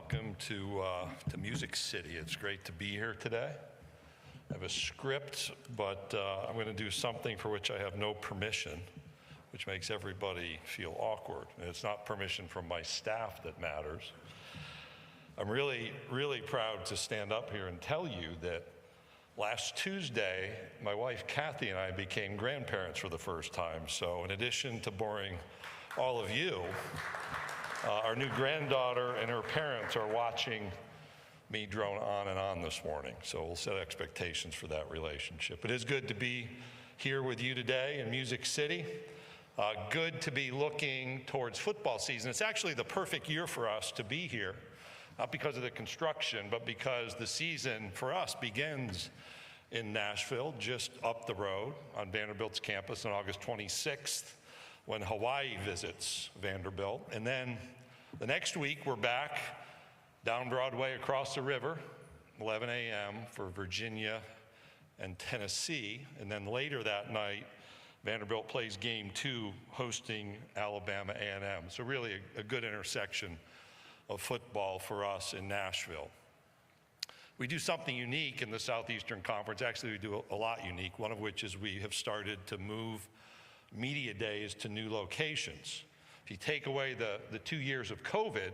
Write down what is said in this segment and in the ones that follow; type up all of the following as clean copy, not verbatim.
welcome to Music City. It's great to be here today. I have a script, but I'm going to do something for which I have no permission, which makes everybody feel awkward. And it's not permission from my staff that matters. I'm really, really proud to stand up here and tell you that last Tuesday, my wife Kathy and I became grandparents for the first time. So in addition to boring all of you, our new granddaughter and her parents are watching me drone on and on this morning. So we'll set expectations for that relationship. It is good to be here with you today in Music City. Good to be looking towards football season. It's actually the perfect year for us to be here, not because of the construction, but because the season for us begins in Nashville, just up the road on Vanderbilt's campus on August 26th, when Hawaii visits Vanderbilt. And then the next week, we're back down Broadway across the river, 11 a.m. for Virginia and Tennessee. And then later that night, Vanderbilt plays game 2, hosting Alabama A&M. So really a good intersection of football for us in Nashville. We do something unique in the Southeastern Conference. Actually, we do a lot unique, one of which is we have started to move media days to new locations. If you take away the 2 years of COVID,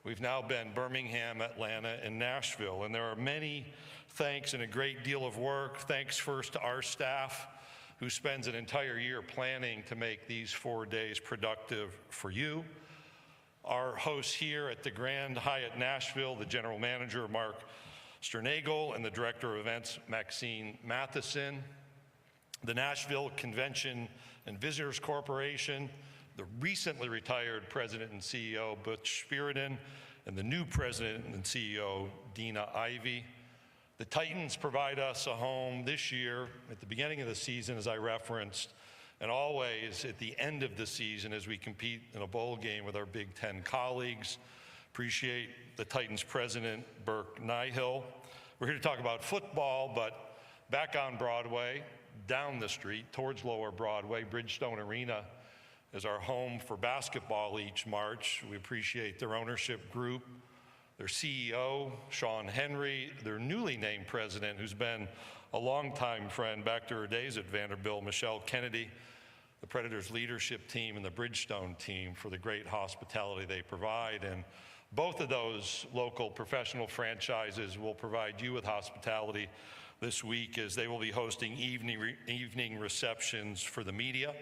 we've now been Birmingham, Atlanta, and Nashville. And there are many thanks and a great deal of work. Thanks first to our staff, who spends an entire year planning to make these 4 days productive for you. Our hosts here at the Grand Hyatt Nashville, the general manager, Mark Sternagel, and the director of events, Maxine Matheson. The Nashville Convention and Visitors Corporation, the recently retired president and CEO, Butch Spiriton, and the new president and CEO, Dina Ivey. The Titans provide us a home this year at the beginning of the season, as I referenced, and always at the end of the season as we compete in a bowl game with our Big Ten colleagues. Appreciate the Titans president, Burke Nihill. We're here to talk about football, but back on Broadway, down the street towards Lower Broadway, Bridgestone Arena is our home for basketball each March. We appreciate their ownership group, their CEO, Sean Henry, their newly named president, who's been a longtime friend back to her days at Vanderbilt, Michelle Kennedy, the Predators leadership team, and the Bridgestone team for the great hospitality they provide. And both of those local professional franchises will provide you with hospitality this week, as they will be hosting evening receptions for the media.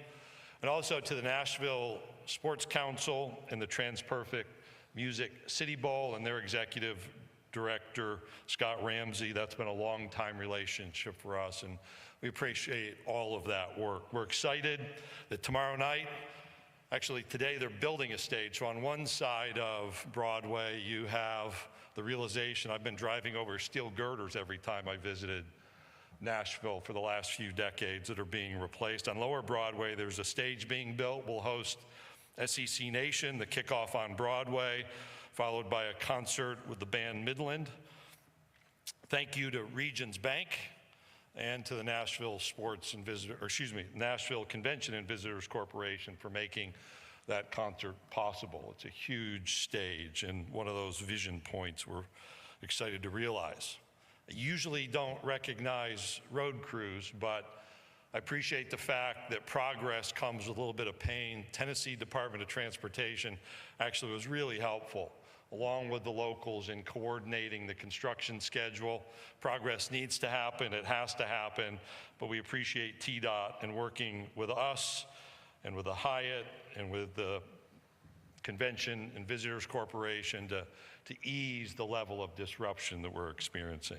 And also to the Nashville Sports Council and the TransPerfect Music City Bowl and their executive director, Scott Ramsey. That's been a long-time relationship for us, and we appreciate all of that work. We're excited that tomorrow night, actually today, they're building a stage. So on one side of Broadway, you have the realization, I've been driving over steel girders every time I visited Nashville for the last few decades that are being replaced. On Lower Broadway, there's a stage being built. We'll host SEC Nation, the kickoff on Broadway, followed by a concert with the band Midland. Thank you to Regions Bank and to the Nashville Nashville Convention and Visitors Corporation for making that concert possible. It's a huge stage and one of those vision points we're excited to realize. I usually don't recognize road crews, but I appreciate the fact that progress comes with a little bit of pain. Tennessee Department of Transportation actually was really helpful, along with the locals, in coordinating the construction schedule. Progress needs to happen, it has to happen, but we appreciate TDOT and working with us and with the Hyatt and with the Convention and Visitors Corporation to ease the level of disruption that we're experiencing.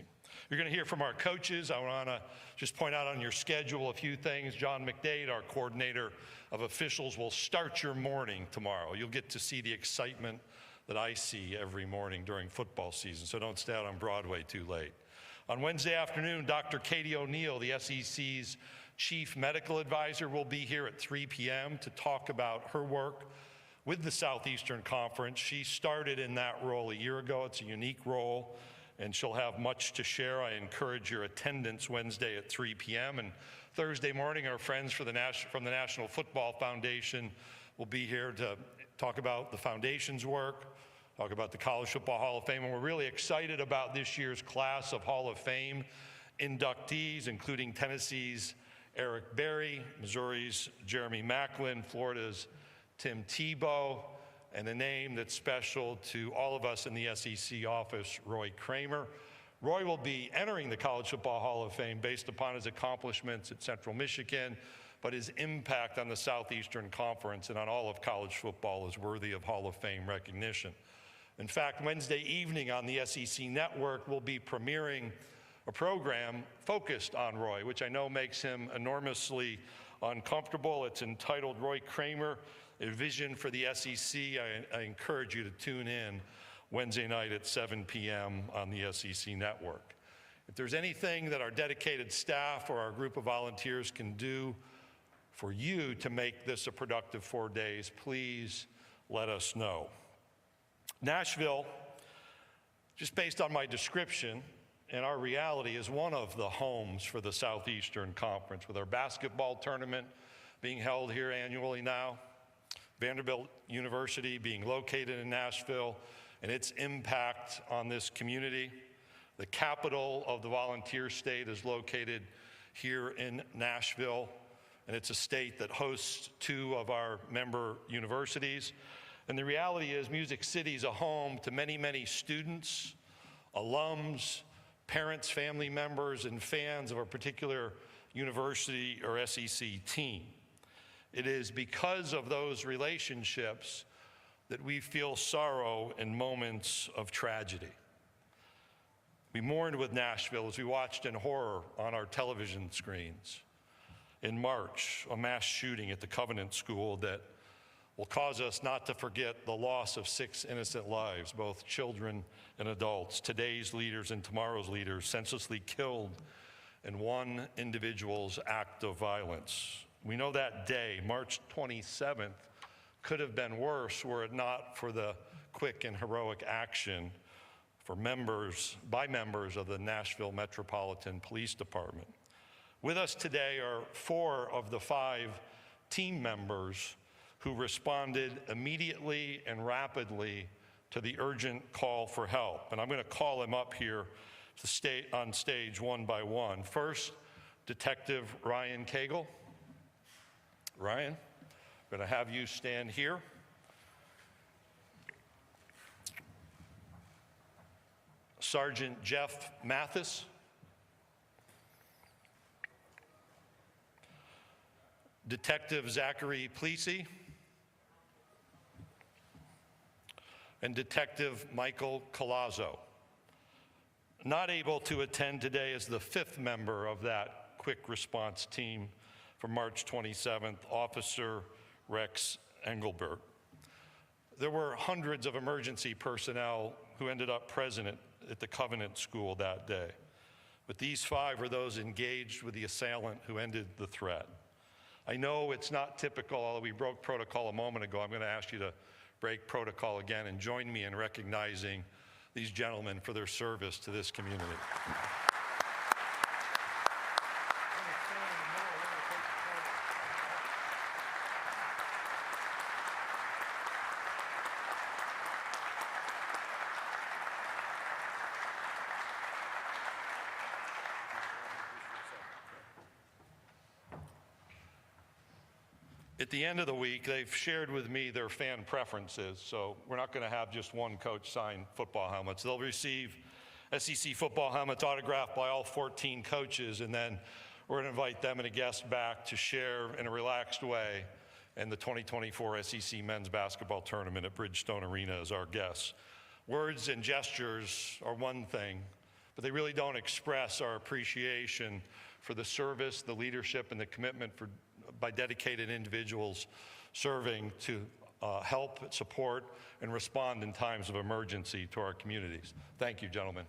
You're going to hear from our coaches. I want to just point out on your schedule a few things. John McDade, our coordinator of officials, will start your morning tomorrow. You'll get to see the excitement that I see every morning during football season, so don't stay out on Broadway too late. On Wednesday afternoon, Dr. Katie O'Neill, the SEC's chief medical advisor, will be here at 3 p.m. to talk about her work with the Southeastern Conference. She started in that role a year ago. It's a unique role, and she'll have much to share. I encourage your attendance Wednesday at 3 p.m. And Thursday morning, our friends from the National Football Foundation will be here to talk about the foundation's work, talk about the College Football Hall of Fame, and we're really excited about this year's class of Hall of Fame inductees, including Tennessee's Eric Berry, Missouri's Jeremy Macklin, Florida's Tim Tebow, and a name that's special to all of us in the SEC office, Roy Kramer. Roy will be entering the College Football Hall of Fame based upon his accomplishments at Central Michigan, but his impact on the Southeastern Conference and on all of college football is worthy of Hall of Fame recognition. In fact, Wednesday evening on the SEC Network, we'll be premiering a program focused on Roy, which I know makes him enormously uncomfortable. It's entitled Roy Kramer, A Vision for the SEC. I encourage you to tune in Wednesday night at 7 p.m. on the SEC Network. If there's anything that our dedicated staff or our group of volunteers can do for you to make this a productive 4 days, please let us know. Nashville, just based on my description, and our reality, is one of the homes for the Southeastern Conference, with our basketball tournament being held here annually now, Vanderbilt University being located in Nashville, and its impact on this community. The capital of the volunteer state is located here in Nashville, and it's a state that hosts 2 of our member universities. And the reality is Music City is a home to many, many students, alums, parents, family members, and fans of a particular university or SEC team. It is because of those relationships that we feel sorrow in moments of tragedy. We mourned with Nashville as we watched in horror on our television screens. In March, a mass shooting at the Covenant School that will cause us not to forget the loss of 6 innocent lives, both children and adults, today's leaders and tomorrow's leaders, senselessly killed in one individual's act of violence. We know that day, March 27th, could have been worse were it not for the quick and heroic action by members of the Nashville Metropolitan Police Department. With us today are 4 of the 5 team members who responded immediately and rapidly to the urgent call for help. And I'm going to call them up here on stage one by one. First, Detective Ryan Cagle. Ryan, I'm going to have you stand here. Sergeant Jeff Mathis. Detective Zachary Plessy. And Detective Michael Colazzo. Not able to attend today is the 5th member of that quick response team from March 27th, Officer Rex Engelbert. There were hundreds of emergency personnel who ended up present at the Covenant School that day. But these 5 were those engaged with the assailant who ended the threat. I know it's not typical, although we broke protocol a moment ago. I'm going to ask you to break protocol again and join me in recognizing these gentlemen for their service to this community. At the end of the week, they've shared with me their fan preferences, so we're not going to have just one coach sign football helmets. They'll receive SEC football helmets autographed by all 14 coaches, and then we're going to invite them and a guest back to share in a relaxed way in the 2024 SEC men's basketball tournament at Bridgestone Arena as our guests. Words and gestures are one thing, but they really don't express our appreciation for the service, the leadership, and the commitment by dedicated individuals serving to help, support, and respond in times of emergency to our communities. Thank you, gentlemen.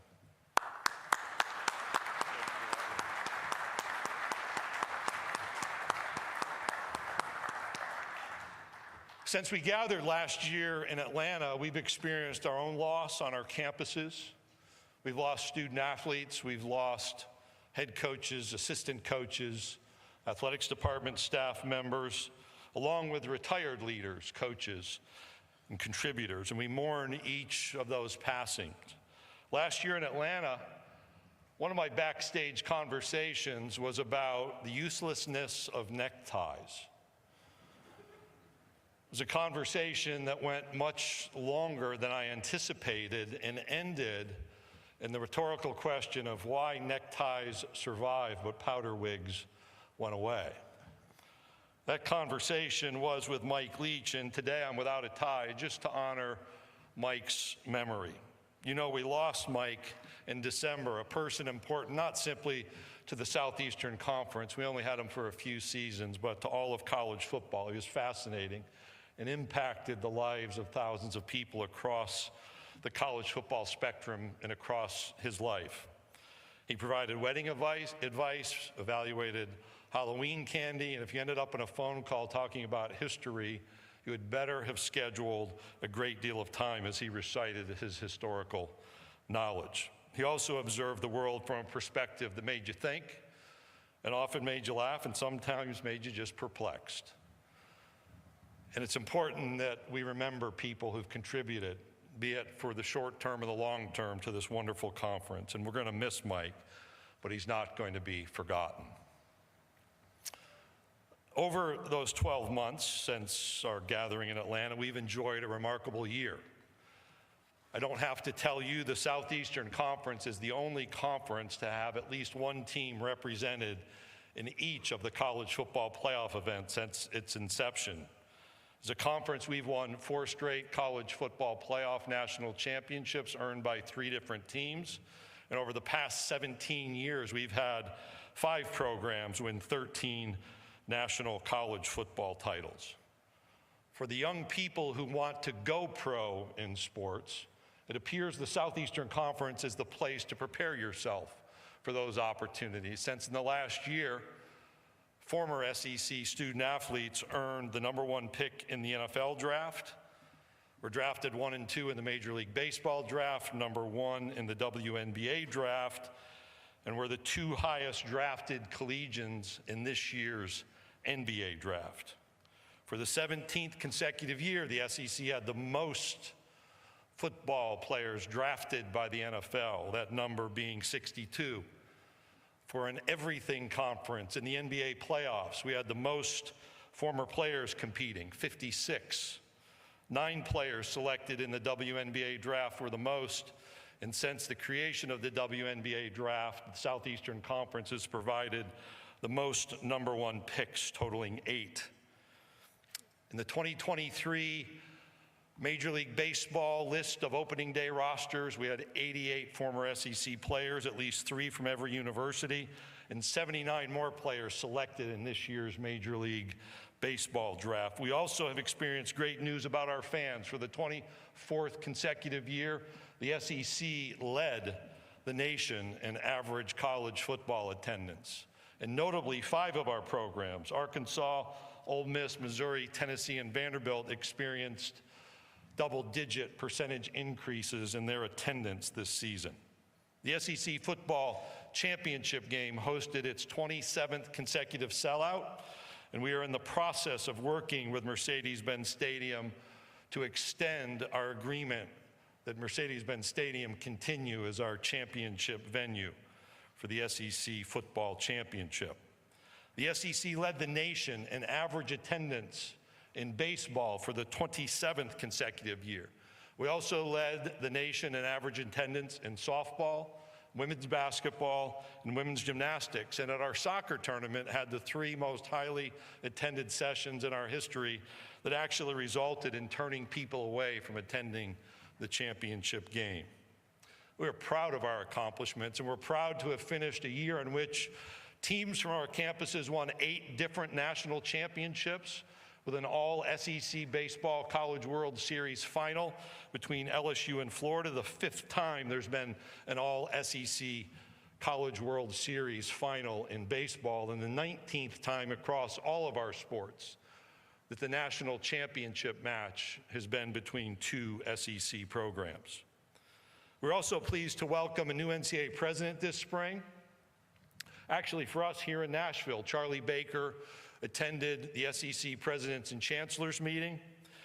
Since we gathered last year in Atlanta, we've experienced our own loss on our campuses. We've lost student athletes, we've lost head coaches, assistant coaches, athletics department staff members, along with retired leaders, coaches. and contributors, and we mourn each of those passings. Last year in Atlanta, one of my backstage conversations was about the uselessness of neckties. It was a conversation that went much longer than I anticipated and ended in the rhetorical question of why neckties survived but powder wigs went away. That conversation was with Mike Leach, and today I'm without a tie just to honor Mike's memory. You know, we lost Mike in December, a person important not simply to the Southeastern Conference, we only had him for a few seasons, but to all of college football. He was fascinating and impacted the lives of thousands of people across the college football spectrum and across his life. He provided wedding advice, evaluated Halloween candy, and if you ended up in a phone call talking about history, you had better have scheduled a great deal of time as he recited his historical knowledge. He also observed the world from a perspective that made you think, and often made you laugh, and sometimes made you just perplexed. And it's important that we remember people who've contributed, be it for the short term or the long term, to this wonderful conference. And we're going to miss Mike, but he's not going to be forgotten. Over those 12 months since our gathering in Atlanta, we've enjoyed a remarkable year. I don't have to tell you the Southeastern Conference is the only conference to have at least one team represented in each of the college football playoff events since its inception. As a conference, we've won 4 straight college football playoff national championships earned by 3 different teams. And over the past 17 years, we've had 5 programs win 13 national college football titles. For the young people who want to go pro in sports, it appears the Southeastern Conference is the place to prepare yourself for those opportunities, since in the last year, former SEC student athletes earned the #1 pick in the NFL draft, were drafted 1 and 2 in the Major League Baseball draft, #1 in the WNBA draft, and were the 2 highest drafted collegians in this year's NBA draft. For the 17th consecutive year, the SEC had the most football players drafted by the NFL, that number being 62. For an everything conference in the NBA playoffs, we had the most former players competing, 56. 9 players selected in the WNBA draft were the most, and since the creation of the WNBA draft, the Southeastern Conference has provided the most #1 picks, totaling 8. In the 2023 Major League Baseball list of opening day rosters, we had 88 former SEC players, at least 3 from every university, and 79 more players selected in this year's Major League Baseball draft. We also have experienced great news about our fans. For the 24th consecutive year, the SEC led the nation in average college football attendance. And notably, 5 of our programs, Arkansas, Ole Miss, Missouri, Tennessee, and Vanderbilt, experienced double-digit percentage increases in their attendance this season. The SEC football championship game hosted its 27th consecutive sellout, and we are in the process of working with Mercedes-Benz Stadium to extend our agreement that Mercedes-Benz Stadium continue as our championship venue for the SEC football championship. The SEC led the nation in average attendance in baseball for the 27th consecutive year. We also led the nation in average attendance in softball, women's basketball, and women's gymnastics. And at our soccer tournament, had the 3 most highly attended sessions in our history that actually resulted in turning people away from attending the championship game. We're proud of our accomplishments, and we're proud to have finished a year in which teams from our campuses won 8 different national championships, with an all-SEC Baseball College World Series final between LSU and Florida, the 5th time there's been an all-SEC College World Series final in baseball, and the 19th time across all of our sports that the national championship match has been between 2 SEC programs. We're also pleased to welcome a new NCAA president this spring. Actually, for us here in Nashville, Charlie Baker attended the SEC Presidents and Chancellors meeting.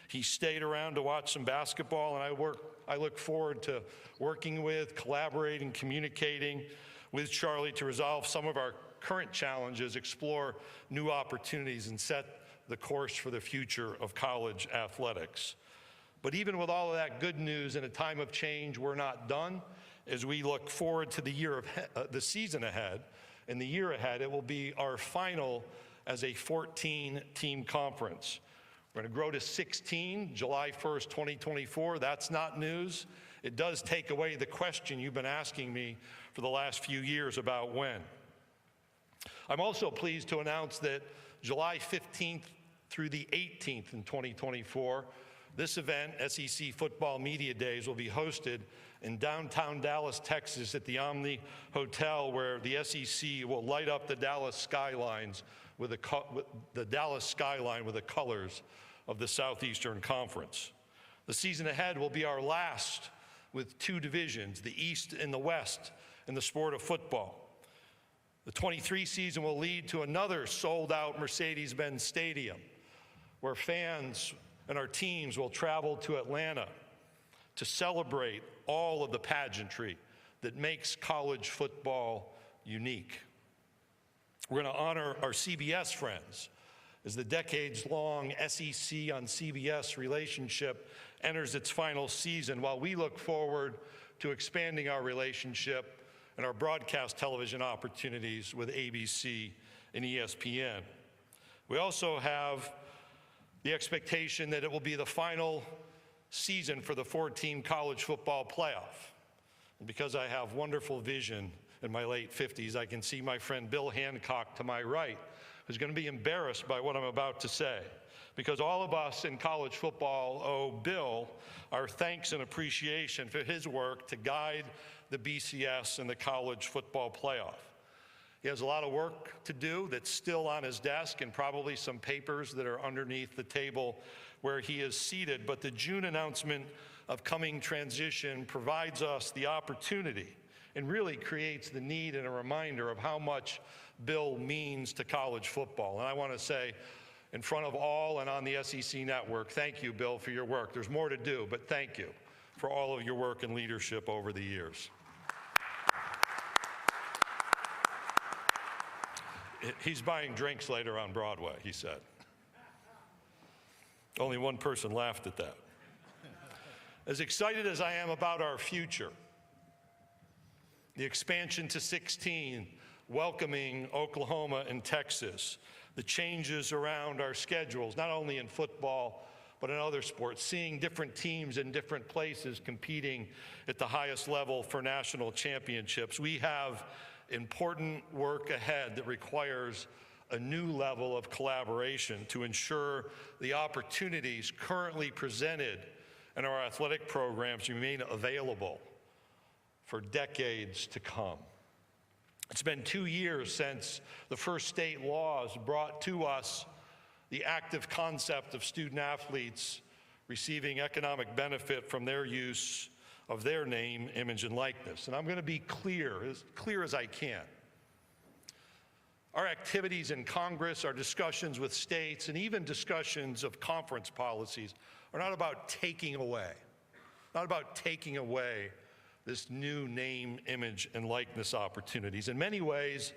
He stayed around to watch some basketball, and I look forward to working with, collaborating, communicating with Charlie to resolve some of our current challenges, explore new opportunities, and set the course for the future of college athletics. But even with all of that good news in a time of change, we're not done. As we look forward to the season ahead, and the year ahead, it will be our final as a 14-team conference. We're going to grow to 16, July 1st, 2024. That's not news. It does take away the question you've been asking me for the last few years about when. I'm also pleased to announce that July 15th through the 18th in 2024, this event, SEC Football Media Days, will be hosted in downtown Dallas, Texas at the Omni Hotel, where the SEC will light up the Dallas skylines with the Dallas skyline with the colors of the Southeastern Conference. The season ahead will be our last with two divisions, the East and the West, in the sport of football. The 23 season will lead to another sold-out Mercedes-Benz Stadium, where fans and our teams will travel to Atlanta to celebrate all of the pageantry that makes college football unique. We're going to honor our CBS friends as the decades-long SEC on CBS relationship enters its final season, while we look forward to expanding our relationship and our broadcast television opportunities with ABC and ESPN. We also have the expectation that it will be the final season for the 4-team college football playoff. And because I have wonderful vision in my late 50s, I can see my friend Bill Hancock to my right, who's going to be embarrassed by what I'm about to say, because all of us in college football owe Bill our thanks and appreciation for his work to guide the BCS and the college football playoff. He has a lot of work to do that's still on his desk, and probably some papers that are underneath the table where he is seated, but the June announcement of coming transition provides us the opportunity and really creates the need and a reminder of how much Bill means to college football. And I want to say, in front of all and on the SEC Network, thank you, Bill, for your work. There's more to do, but thank you for all of your work and leadership over the years. He's buying drinks later on Broadway, he said. Only one person laughed at that. As excited as I am about our future, the expansion to 16, welcoming Oklahoma and Texas, the changes around our schedules, not only in football, but in other sports, seeing different teams in different places competing at the highest level for national championships. We have important work ahead that requires a new level of collaboration to ensure the opportunities currently presented in our athletic programs remain available for decades to come. It's been 2 years since the first state laws brought to us the active concept of student athletes receiving economic benefit from their use of their name, image, and likeness. And I'm going to be clear as I can. Our activities in Congress, our discussions with states, and even discussions of conference policies are not about taking away this new name, image, and likeness opportunities. In many ways,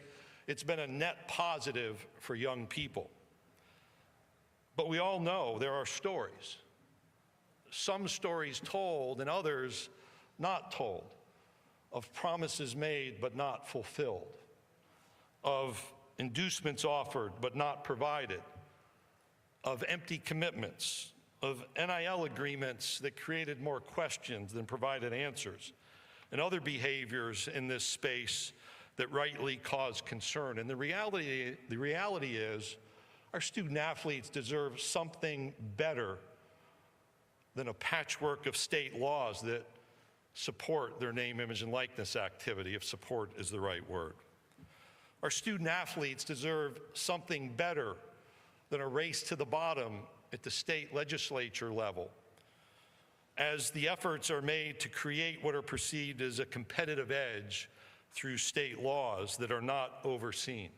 it's been a net positive for young people. But we all know there are stories, some stories told and others not told, of promises made but not fulfilled, of inducements offered but not provided, of empty commitments, of NIL agreements that created more questions than provided answers, and other behaviors in this space that rightly cause concern. And the reality is our student athletes deserve something better than a patchwork of state laws that support their name, image, and likeness activity, if support is the right word. Our student athletes deserve something better than a race to the bottom at the state legislature level, as the efforts are made to create what are perceived as a competitive edge through state laws that are not overseen.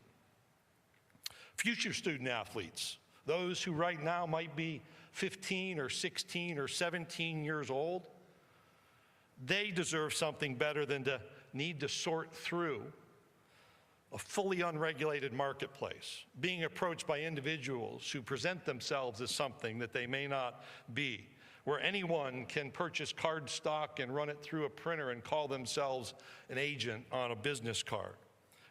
Future student athletes, those who right now might be 15 or 16 or 17 years old, they deserve something better than to need to sort through a fully unregulated marketplace, being approached by individuals who present themselves as something that they may not be, where anyone can purchase card stock and run it through a printer and call themselves an agent on a business card,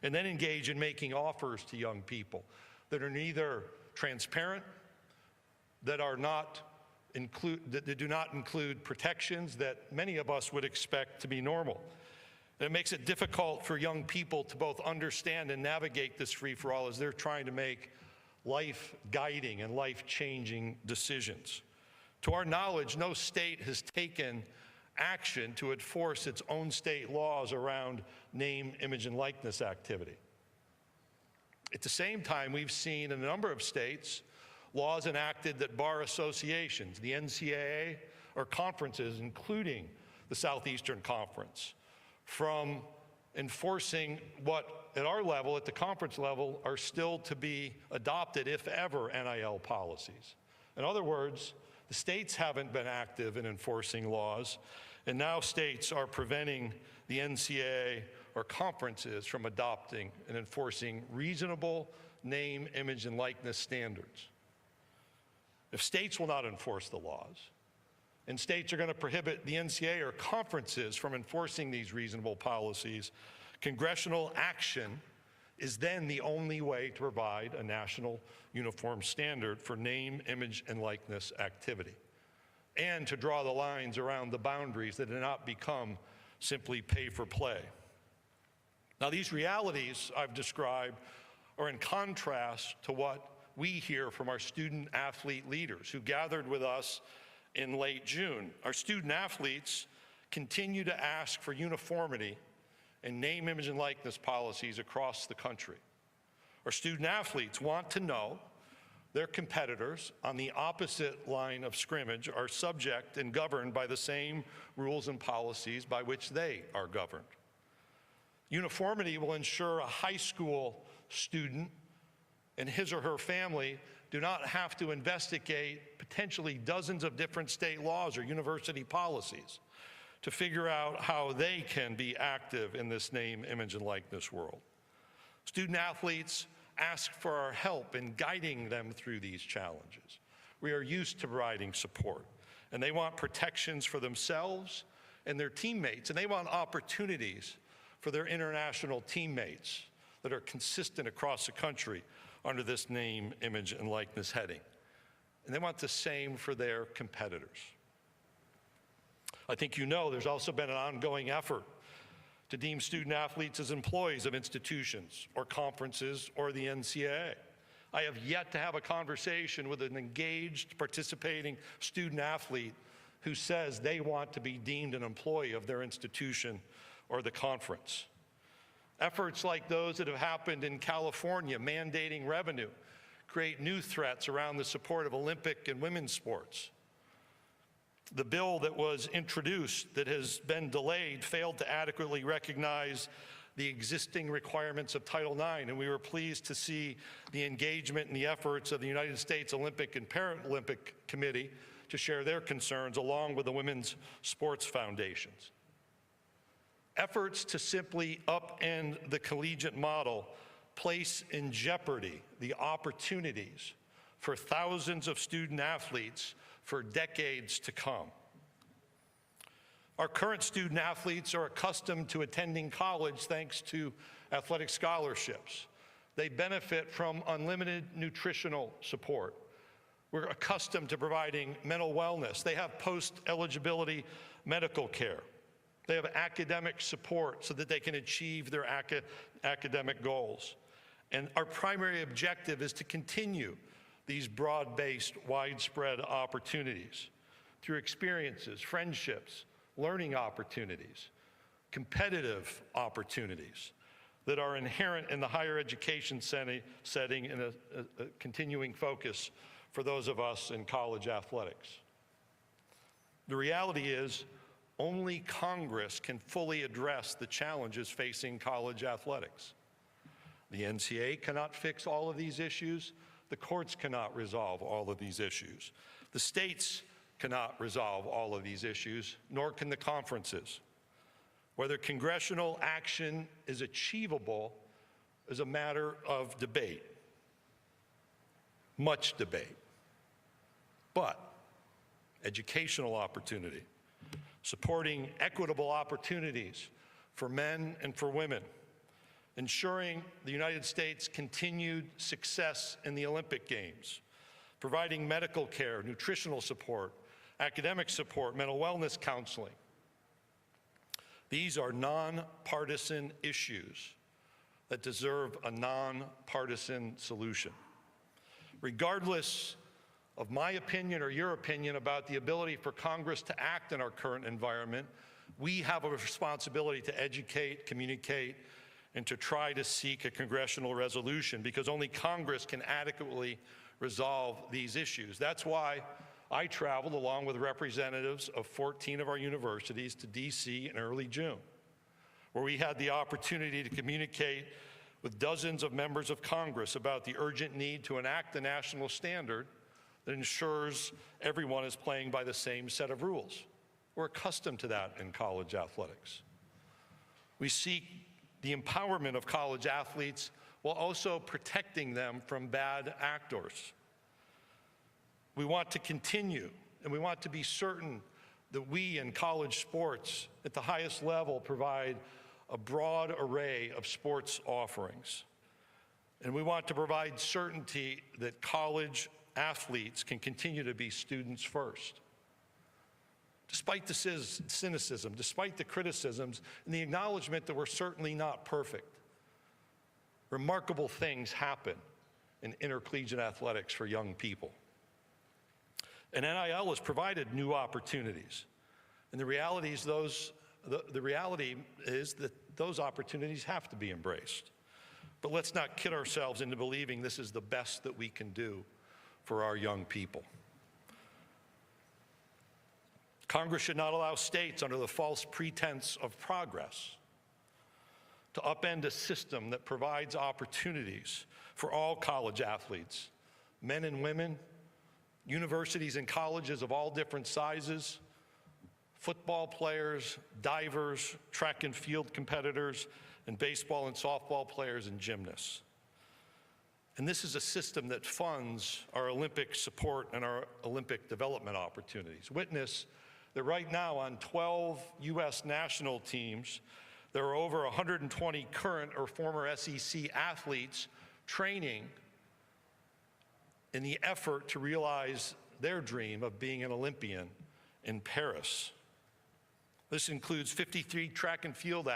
and then engage in making offers to young people that are neither transparent, that do not include protections that many of us would expect to be normal. And it makes it difficult for young people to both understand and navigate this free-for-all as they're trying to make life-guiding and life-changing decisions. To our knowledge, no state has taken action to enforce its own state laws around name, image, and likeness activity. At the same time, we've seen in a number of states laws enacted that bar associations, the NCAA, or conferences, including the Southeastern Conference, from enforcing what, at our level, at the conference level, are still to be adopted, if ever, NIL policies. In other words, the states haven't been active in enforcing laws, and now states are preventing the NCAA or conferences from adopting and enforcing reasonable name, image, and likeness standards. If states will not enforce the laws, and states are going to prohibit the NCAA or conferences from enforcing these reasonable policies, congressional action is then the only way to provide a national uniform standard for name, image, and likeness activity, and to draw the lines around the boundaries that do not become simply pay for play. Now, these realities I've described are in contrast to what we hear from our student athlete leaders who gathered with us in late June. Our student athletes continue to ask for uniformity in name, image, and likeness policies across the country. Our student athletes want to know their competitors on the opposite line of scrimmage are subject and governed by the same rules and policies by which they are governed. Uniformity will ensure a high school student and his or her family do not have to investigate potentially dozens of different state laws or university policies to figure out how they can be active in this name, image, and likeness world. Student athletes ask for our help in guiding them through these challenges. We are used to providing support, and they want protections for themselves and their teammates, and they want opportunities for their international teammates that are consistent across the country under this name, image, and likeness heading. And they want the same for their competitors. I think you know there's also been an ongoing effort to deem student athletes as employees of institutions or conferences or the NCAA. I have yet to have a conversation with an engaged, participating student athlete who says they want to be deemed an employee of their institution or the conference. Efforts like those that have happened in California, mandating revenue, create new threats around the support of Olympic and women's sports. The bill that was introduced that has been delayed failed to adequately recognize the existing requirements of Title IX, and we were pleased to see the engagement and the efforts of the United States Olympic and Paralympic Committee to share their concerns along with the Women's Sports Foundations. Efforts to simply upend the collegiate model place in jeopardy the opportunities for thousands of student athletes for decades to come. Our current student athletes are accustomed to attending college thanks to athletic scholarships. They benefit from unlimited nutritional support. We're accustomed to providing mental wellness. They have post-eligibility medical care. They have academic support so that they can achieve their academic goals. And our primary objective is to continue these broad-based, widespread opportunities through experiences, friendships, learning opportunities, competitive opportunities that are inherent in the higher education setting and a continuing focus for those of us in college athletics. The reality is, only Congress can fully address the challenges facing college athletics. The NCAA cannot fix all of these issues. The courts cannot resolve all of these issues. The states cannot resolve all of these issues, nor can the conferences. Whether congressional action is achievable is a matter of debate, much debate. But educational opportunity, supporting equitable opportunities for men and for women, ensuring the United States' continued success in the Olympic Games, providing medical care, nutritional support, academic support, mental wellness counseling. These are nonpartisan issues that deserve a nonpartisan solution. Regardless of my opinion or your opinion about the ability for Congress to act in our current environment, we have a responsibility to educate, communicate, and to try to seek a congressional resolution, because only Congress can adequately resolve these issues. That's why I traveled along with representatives of 14 of our universities to DC in early June, where we had the opportunity to communicate with dozens of members of Congress about the urgent need to enact a national standard that ensures everyone is playing by the same set of rules. We're accustomed to that in college athletics. We seek the empowerment of college athletes while also protecting them from bad actors. We want to continue, and we want to be certain that we in college sports at the highest level provide a broad array of sports offerings. And we want to provide certainty that college athletes can continue to be students first. Despite the cynicism, despite the criticisms, and the acknowledgement that we're certainly not perfect, remarkable things happen in intercollegiate athletics for young people. And NIL has provided new opportunities. And the reality is that those opportunities have to be embraced. But let's not kid ourselves into believing this is the best that we can do for our young people. Congress should not allow states, under the false pretense of progress, to upend a system that provides opportunities for all college athletes, men and women, universities and colleges of all different sizes, football players, divers, track and field competitors, and baseball and softball players and gymnasts. And this is a system that funds our Olympic support and our Olympic development opportunities. Witness that right now on 12 U.S. national teams, there are over 120 current or former SEC athletes training in the effort to realize their dream of being an Olympian in Paris. This includes 53 track and field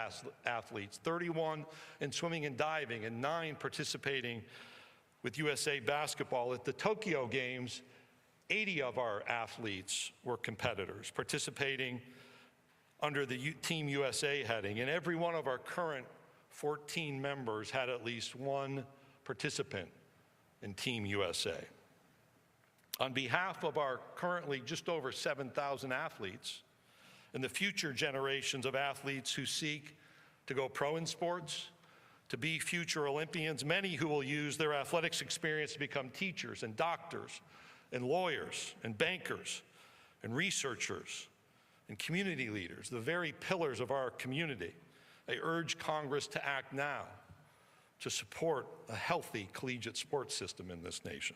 athletes, 31 in swimming and diving, and 9 participating with USA Basketball. At the Tokyo Games, 80 of our athletes were competitors, participating under the Team USA heading, and every one of our current 14 members had at least one participant in Team USA. On behalf of our currently just over 7,000 athletes and the future generations of athletes who seek to go pro in sports, to be future Olympians, many who will use their athletics experience to become teachers and doctors and lawyers and bankers and researchers and community leaders, the very pillars of our community, I urge Congress to act now to support a healthy collegiate sports system in this nation.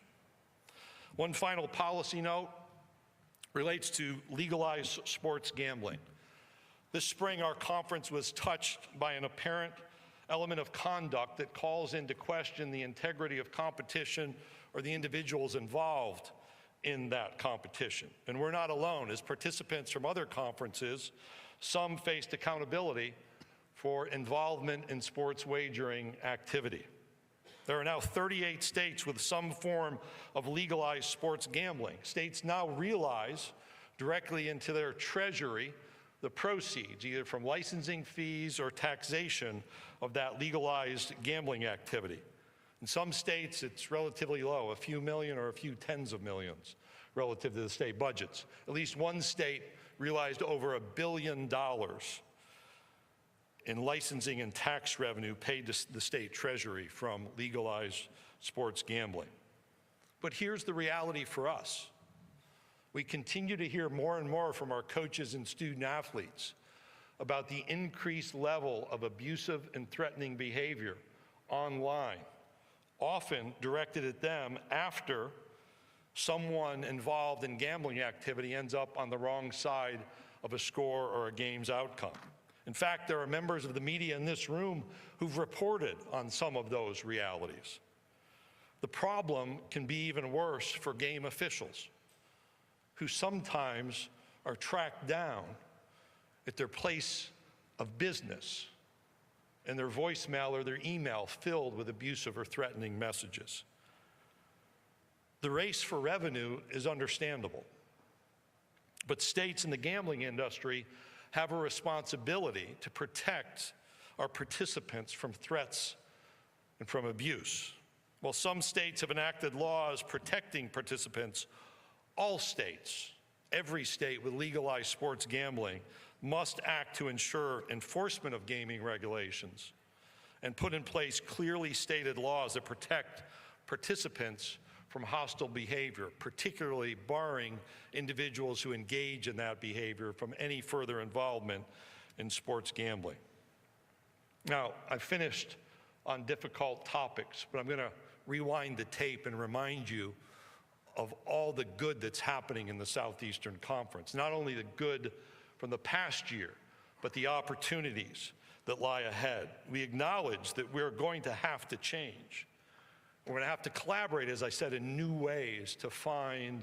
One final policy note relates to legalized sports gambling. This spring, our conference was touched by an apparent element of conduct that calls into question the integrity of competition or the individuals involved in that competition. And we're not alone. As participants from other conferences, some faced accountability for involvement in sports wagering activity. There are now 38 states with some form of legalized sports gambling. States now realize directly into their treasury the proceeds, either from licensing fees or taxation of that legalized gambling activity. In some states, it's relatively low, a few million or a few tens of millions relative to the state budgets. At least one state realized over $1 billion in licensing and tax revenue paid to the state treasury from legalized sports gambling. But here's the reality for us. We continue to hear more and more from our coaches and student athletes about the increased level of abusive and threatening behavior online, often directed at them after someone involved in gambling activity ends up on the wrong side of a score or a game's outcome. In fact, there are members of the media in this room who've reported on some of those realities. The problem can be even worse for game officials, who sometimes are tracked down at their place of business and their voicemail or their email filled with abusive or threatening messages. The race for revenue is understandable, but states in the gambling industry have a responsibility to protect our participants from threats and from abuse. While some states have enacted laws protecting participants, all states, every state with legalized sports gambling, must act to ensure enforcement of gaming regulations and put in place clearly stated laws that protect participants from hostile behavior, particularly barring individuals who engage in that behavior from any further involvement in sports gambling. Now, I've finished on difficult topics, but I'm going to rewind the tape and remind you of all the good that's happening in the Southeastern Conference. Not only the good from the past year, but the opportunities that lie ahead. We acknowledge that we're going to have to change. We're going to have to collaborate, as I said, in new ways to find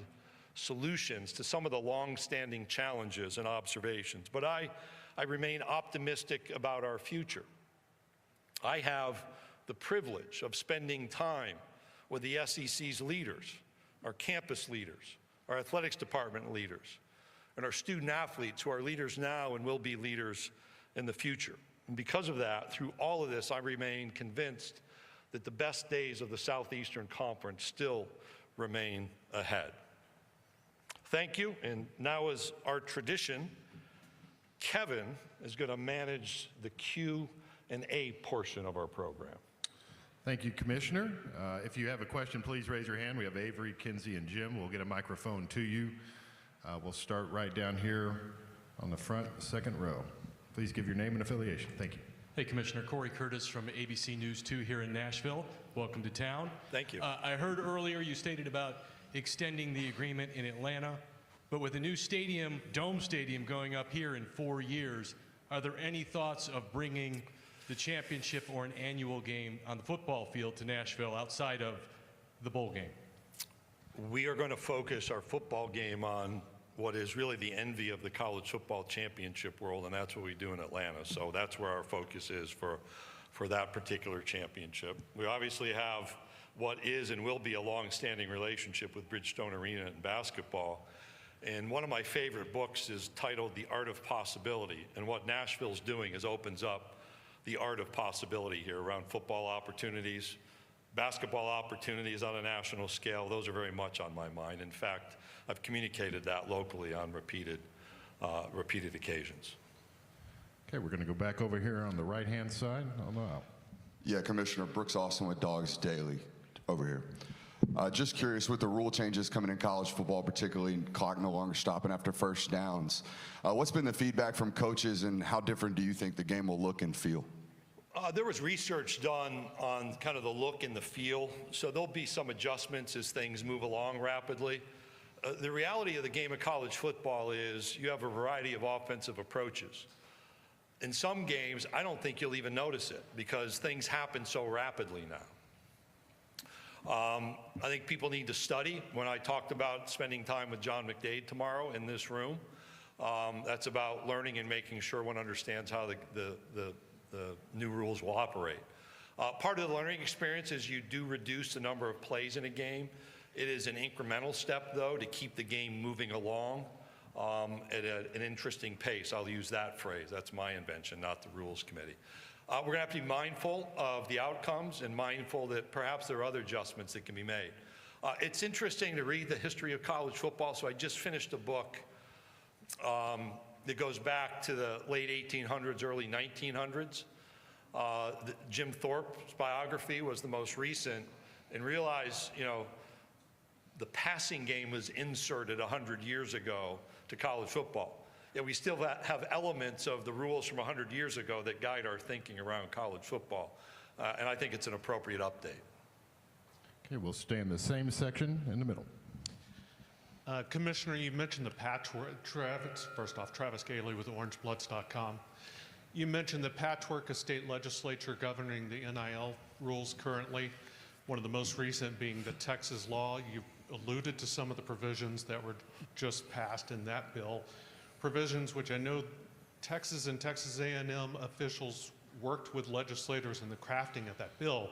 solutions to some of the long-standing challenges and observations. But I remain optimistic about our future. I have the privilege of spending time with the SEC's leaders, our campus leaders, our athletics department leaders, and our student athletes who are leaders now and will be leaders in the future. And because of that, through all of this, I remain convinced that the best days of the Southeastern Conference still remain ahead. Thank you, and now as our tradition, Kevin is going to manage the Q&A portion of our program. Thank you, Commissioner. If you have a question, please raise your hand. We have Avery, Kinsey, and Jim. We'll get a microphone to you. We'll start right down here on the front, second row. Please give your name and affiliation. Thank you. Hey, Commissioner. Corey Curtis from ABC News 2 here in Nashville. Welcome to town. Thank you. I heard earlier you stated about extending the agreement in Atlanta, but with a new stadium, Dome Stadium, going up here in 4 years, are there any thoughts of bringing the championship or an annual game on the football field to Nashville outside of the bowl game? We are going to focus our football game on what is really the envy of the college football championship world, and that's what we do in Atlanta. So that's where our focus is for that particular championship. We obviously have what is and will be a long-standing relationship with Bridgestone Arena and basketball. And one of my favorite books is titled The Art of Possibility. And what Nashville's doing is opens up the art of possibility here around football opportunities, basketball opportunities on a national scale. Those are very much on my mind. In fact, I've communicated that locally on repeated occasions. Okay, we're going to go back over here on the right-hand side on the aisle. Yeah, Commissioner Brooks Austin with Dogs Daily over here. Just curious, with the rule changes coming in college football, particularly clock no longer stopping after first downs, what's been the feedback from coaches, and how different do you think the game will look and feel? There was research done on kind of the look and the feel, so there'll be some adjustments as things move along rapidly. The reality of the game of college football is you have a variety of offensive approaches. In some games, I don't think you'll even notice it because things happen so rapidly now. I think people need to study. When I talked about spending time with John McDade tomorrow in this room, that's about learning and making sure one understands how the new rules will operate. Part of the learning experience is you do reduce the number of plays in a game. It is an incremental step, though, to keep the game moving along at an interesting pace. I'll use that phrase. That's my invention, not the Rules Committee. We're going to have to be mindful of the outcomes and mindful that perhaps there are other adjustments that can be made. It's interesting to read the history of college football. So I just finished a book that goes back to the late 1800s, early 1900s. Jim Thorpe's biography was the most recent, and realize, the passing game was inserted 100 years ago to college football. Yet we still have elements of the rules from 100 years ago that guide our thinking around college football. And I think it's an appropriate update. Okay, we'll stay in the same section in the middle. Commissioner, you mentioned the patchwork. First off, Travis Gailey with OrangeBloods.com. You mentioned the patchwork of state legislature governing the NIL rules currently, one of the most recent being the Texas law. You alluded to some of the provisions that were just passed in that bill, provisions which I know Texas and Texas A&M officials worked with legislators in the crafting of that bill.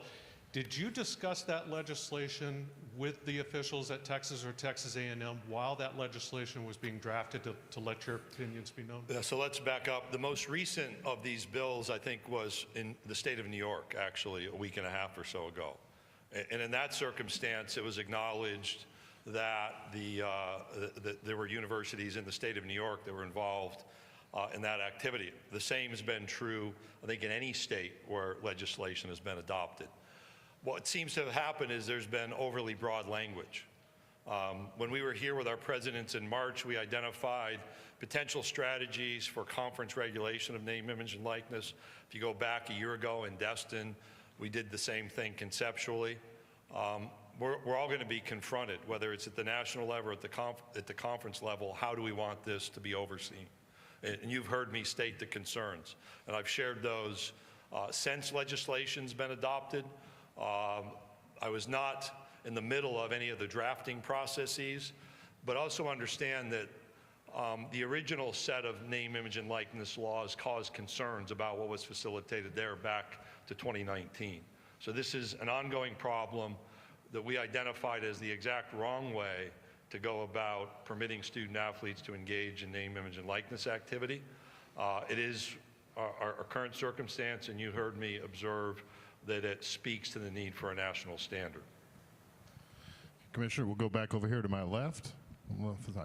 Did you discuss that legislation with the officials at Texas or Texas A&M while that legislation was being drafted to let your opinions be known? Yeah, so let's back up. The most recent of these bills, I think, was in the state of New York, actually, a week and a half or so ago. And in that circumstance, it was acknowledged that there were universities in the state of New York that were involved in that activity. The same has been true, I think, in any state where legislation has been adopted. What seems to have happened is there's been overly broad language. When we were here with our presidents in March, we identified potential strategies for conference regulation of name, image, and likeness. If you go back a year ago in Destin, we did the same thing conceptually. We're all going to be confronted, whether it's at the national level or at the conference level. How do we want this to be overseen? And you've heard me state the concerns, and I've shared those since legislation's been adopted. I was not in the middle of any of the drafting processes, but also understand that the original set of name, image, and likeness laws caused concerns about what was facilitated there back to 2019. So this is an ongoing problem that we identified as the exact wrong way to go about permitting student athletes to engage in name, image, and likeness activity. It is our current circumstance, and you heard me observe that it speaks to the need for a national standard. Commissioner, we'll go back over here to my left.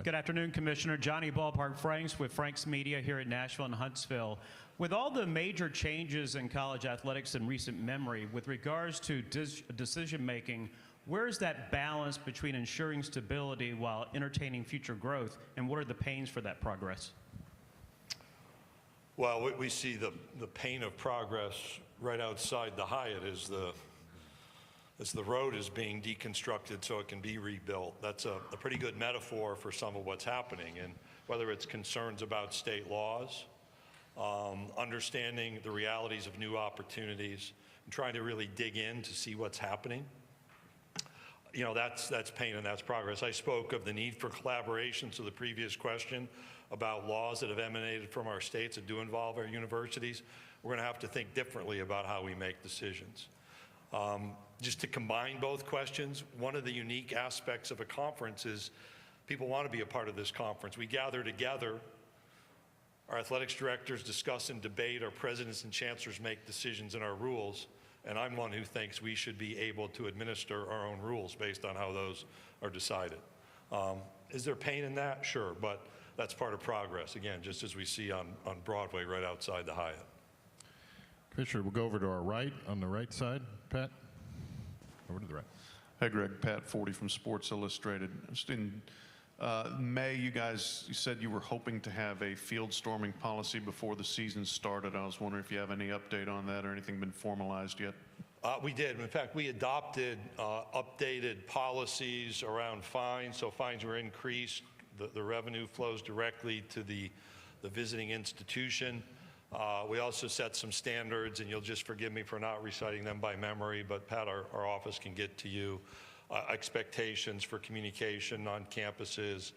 Good afternoon, Commissioner. Johnny Ballpark Franks with Franks Media here at Nashville and Huntsville. With all the major changes in college athletics in recent memory, with regards to decision-making, where is that balance between ensuring stability while entertaining future growth, and what are the pains for that progress? Well, we see the pain of progress right outside the Hyatt as the road is being deconstructed so it can be rebuilt. That's a pretty good metaphor for some of what's happening, and whether it's concerns about state laws, understanding the realities of new opportunities, and trying to really dig in to see what's happening. You know, that's pain and that's progress. I spoke of the need for collaboration, so the previous question about laws that have emanated from our states that do involve our universities, we're going to have to think differently about how we make decisions. Just to combine both questions, one of the unique aspects of a conference is people want to be a part of this conference. We gather together, our athletics directors discuss and debate, our presidents and chancellors make decisions in our rules, and I'm one who thinks we should be able to administer our own rules based on how those are decided. Is there pain in that? Sure, but that's part of progress, again, just as we see on Broadway right outside the Hyatt. Commissioner, we'll go over to our right, on the right side. Pat, over to the right. Hey, Greg. Pat Forty from Sports Illustrated. Just in May, you said you were hoping to have a field storming policy before the season started. I was wondering if you have any update on that or anything been formalized yet? We did. In fact, we adopted updated policies around fines. So fines were increased. The revenue flows directly to the visiting institution. We also set some standards, and you'll just forgive me for not reciting them by memory, but Pat, our office can get to you expectations for communication on campuses,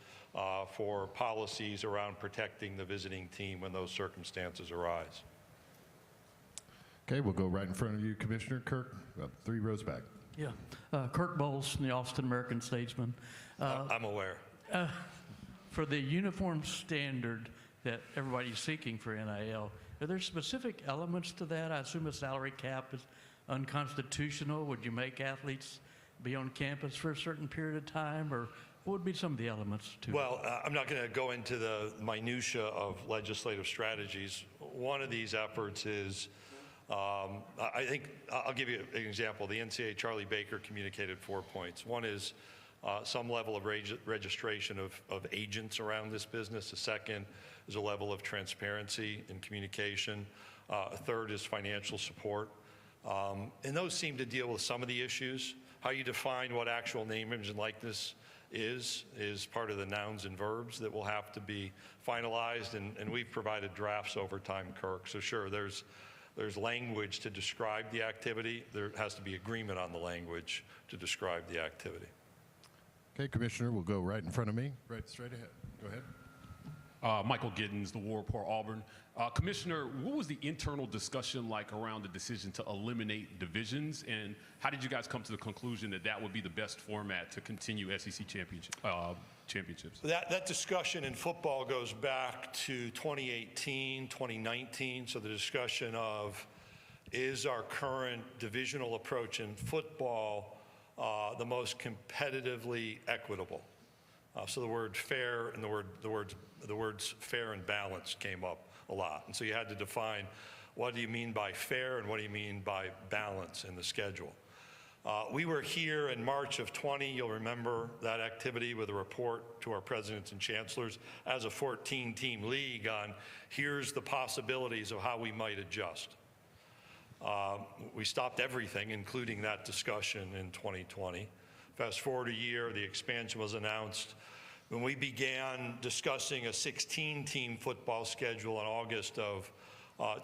for policies around protecting the visiting team when those circumstances arise. Okay, we'll go right in front of you, Commissioner Kirk, about 3 rows back. Yeah, Kirk Bowles from the Austin American-Statesman. I'm aware. For the uniform standard that everybody's seeking for NIL, are there specific elements to that? I assume a salary cap is unconstitutional. Would you make athletes be on campus for a certain period of time, or what would be some of the elements to it? Well, I'm not going to go into the minutia of legislative strategies. One of these efforts is, I think, I'll give you an example. The NCAA Charlie Baker communicated 4 points. One is some level of registration of agents around this business. The second is a level of transparency and communication. A third is financial support. And those seem to deal with some of the issues. How you define what actual name, image, and likeness is part of the nouns and verbs that will have to be finalized, and we've provided drafts over time, Kirk. So sure, there's language to describe the activity. There has to be agreement on the language to describe the activity. Okay, Commissioner, we'll go right in front of me, right straight ahead. Go ahead. Michael Giddens, the War Report, Auburn. Commissioner, what was the internal discussion like around the decision to eliminate divisions, and how did you guys come to the conclusion that that would be the best format to continue SEC championships? That discussion in football goes back to 2018, 2019. So the discussion of, is our current divisional approach in football the most competitively equitable? So the word fair and the words fair and balance came up a lot. And so you had to define, what do you mean by fair and what do you mean by balance in the schedule? We were here in March of 20, you'll remember that activity with a report to our presidents and chancellors as a 14-team league on, here's the possibilities of how we might adjust. We stopped everything, including that discussion in 2020. Fast forward a year, the expansion was announced. When we began discussing a 16-team football schedule in August of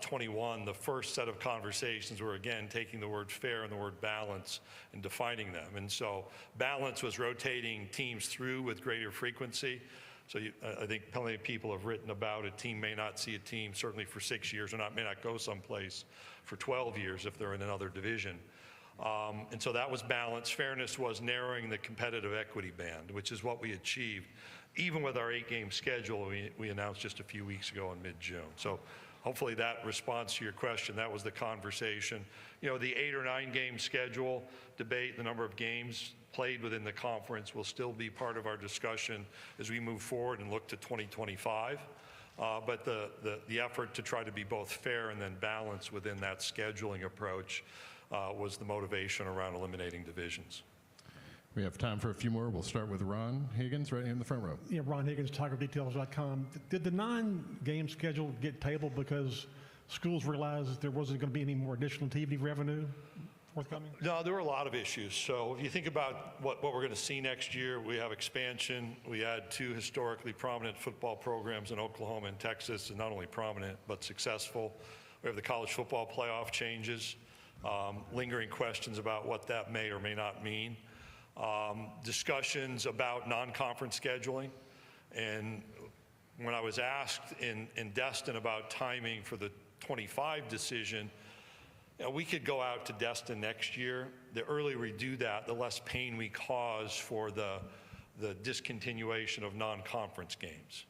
21, the first set of conversations were, again, taking the word fair and the word balance and defining them. And so balance was rotating teams through with greater frequency. So I think plenty of people have written about a team may not see a team certainly for 6 years, or may not go someplace for 12 years if they're in another division. And so that was balance. Fairness was narrowing the competitive equity band, which is what we achieved. Even with our 8-game schedule we announced just a few weeks ago in mid-June. So hopefully that responds to your question. That was the conversation. You know, the 8 or 9 game schedule debate, the number of games played within the conference will still be part of our discussion as we move forward and look to 2025. But the effort to try to be both fair and then balanced within that scheduling approach was the motivation around eliminating divisions. We have time for a few more. We'll start with Ron Higgins right here in the front row. Yeah, Ron Higgins, TigerDetails.com. Did the 9-game schedule get tabled because schools realized there wasn't going to be any more additional TV revenue forthcoming? No, there were a lot of issues. So if you think about what we're going to see next year, we have expansion. We add 2 historically prominent football programs in Oklahoma and Texas, and not only prominent, but successful. We have the college football playoff changes, lingering questions about what that may or may not mean. Discussions about non-conference scheduling. And when I was asked in Destin about timing for the 25 decision, you know, we could go out to Destin next year. The earlier we do that, the less pain we cause for the discontinuation of non-conference games.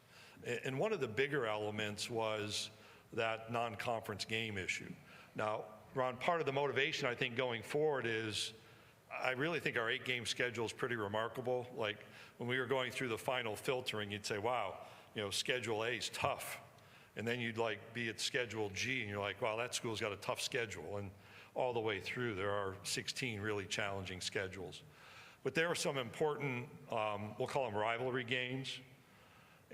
And one of the bigger elements was that non-conference game issue. Now, Ron, part of the motivation I think going forward is I really think our 8-game schedule is pretty remarkable. Like when we were going through the final filtering, you'd say, wow, you know, Schedule A is tough. And then you'd like be at Schedule G and you're like, wow, that school's got a tough schedule. And all the way through, there are 16 really challenging schedules. But there are some important, we'll call them rivalry games.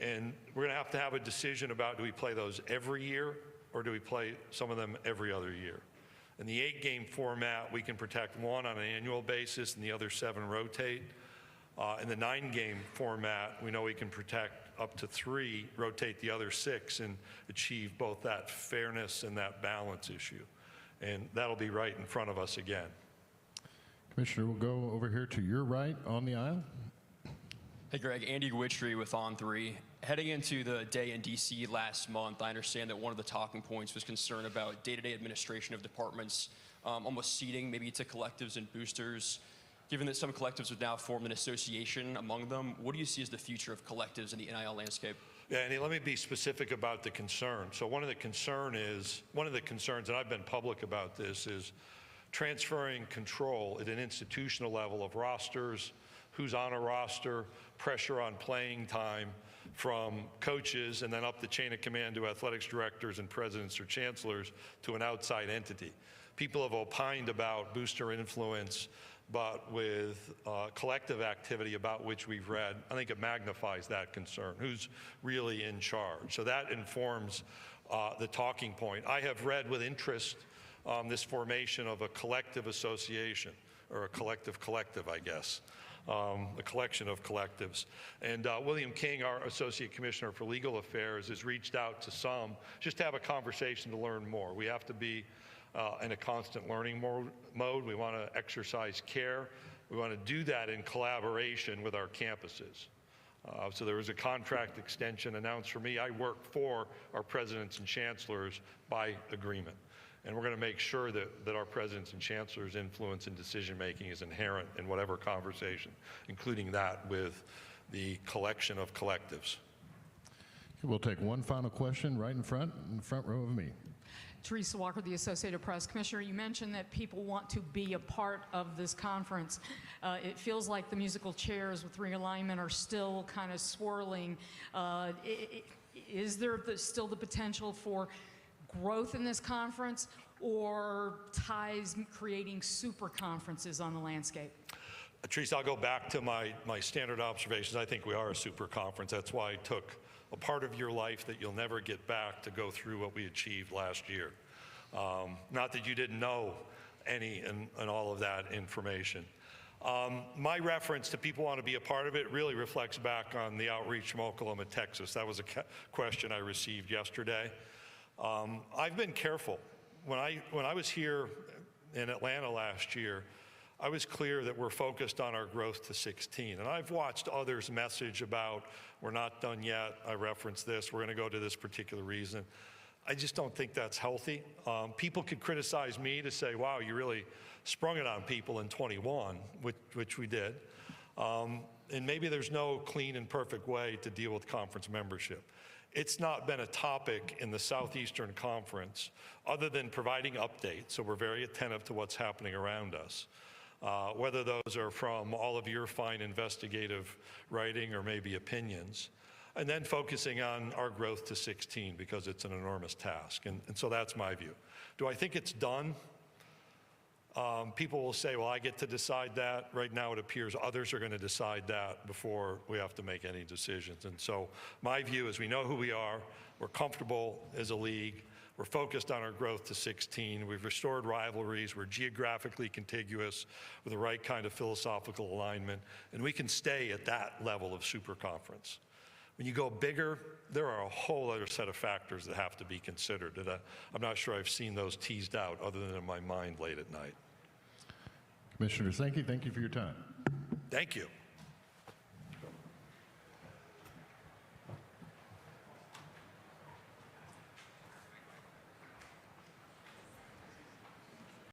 And we're going to have a decision about, do we play those every year or do we play some of them every other year? In the 8-game format, we can protect 1 on an annual basis and the other 7 rotate. In the 9-game format, we know we can protect up to 3, rotate the other 6, and achieve both that fairness and that balance issue. And that'll be right in front of us again. Commissioner, we'll go over here to your right on the aisle. Hey, Greg. Andy Witchery with On3. Heading into the day in D.C. last month, I understand that one of the talking points was concern about day-to-day administration of departments, almost ceding maybe to collectives and boosters. Given that some collectives have now formed an association among them, what do you see as the future of collectives in the NIL landscape? Yeah, and let me be specific about the concern. So one of the concerns, and I've been public about this, is transferring control at an institutional level of rosters, who's on a roster, pressure on playing time from coaches, and then up the chain of command to athletics directors and presidents or chancellors to an outside entity. People have opined about booster influence but with collective activity about which we've read, I think it magnifies that concern. Who's really in charge? So that informs the talking point. I have read with interest this formation of a collective association, or a collective, I guess, a collection of collectives. And William King, our Associate Commissioner for Legal Affairs, has reached out to some just to have a conversation to learn more. We have to be in a constant learning mode. We want to exercise care. We want to do that in collaboration with our campuses. So there was a contract extension announced for me. I work for our presidents and chancellors by agreement. And we're going to make sure that our presidents and chancellors' influence in decision-making is inherent in whatever conversation, including that with the collection of collectives. We'll take one final question right in the front row of me. Teresa Walker, the Associated Press. Commissioner, you mentioned that people want to be a part of this conference. It feels like the musical chairs with realignment are still kind of swirling. Is there still the potential for growth in this conference, or ties creating super conferences on the landscape? Teresa, I'll go back to my standard observations. I think we are a super conference. That's why I took a part of your life that you'll never get back to go through what we achieved last year. Not that you didn't know any and all of that information. My reference to people want to be a part of it really reflects back on the outreach from Oklahoma, Texas. That was a question I received yesterday. I've been careful. When I was here in Atlanta last year, I was clear that we're focused on our growth to 16. And I've watched others message about, we're not done yet. I referenced this. We're going to go to this particular reason. I just don't think that's healthy. People could criticize me to say, wow, you really sprung it on people in 21, which we did. And maybe there's no clean and perfect way to deal with conference membership. It's not been a topic in the Southeastern Conference other than providing updates, so we're very attentive to what's happening around us. Whether those are from all of your fine investigative writing or maybe opinions, and then focusing on our growth to 16 because it's an enormous task. And so that's my view. Do I think it's done? People will say, well, I get to decide that. Right now it appears others are going to decide that before we have to make any decisions. And so my view is we know who we are. We're comfortable as a league. We're focused on our growth to 16. We've restored rivalries. We're geographically contiguous with the right kind of philosophical alignment. And we can stay at that level of super conference. When you go bigger, there are a whole other set of factors that have to be considered. And I'm not sure I've seen those teased out other than in my mind late at night. Commissioner Sankey, thank you for your time. Thank you.